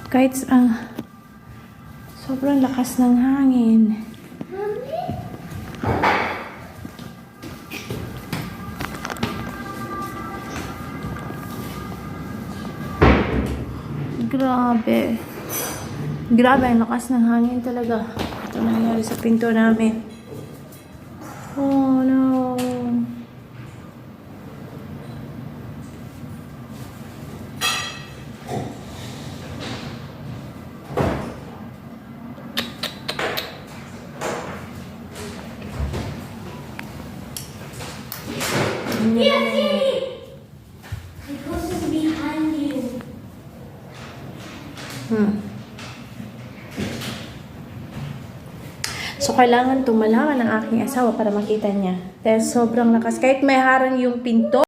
Kahit sobrang lakas ng hangin. Grabe. Grabe, ang lakas ng hangin talaga. Ito nangyari sa pinto namin. Oh no. So, kailangan tumalawan ng aking asawa para makita niya. Dahil sobrang lakas. Kahit may harang yung pinto,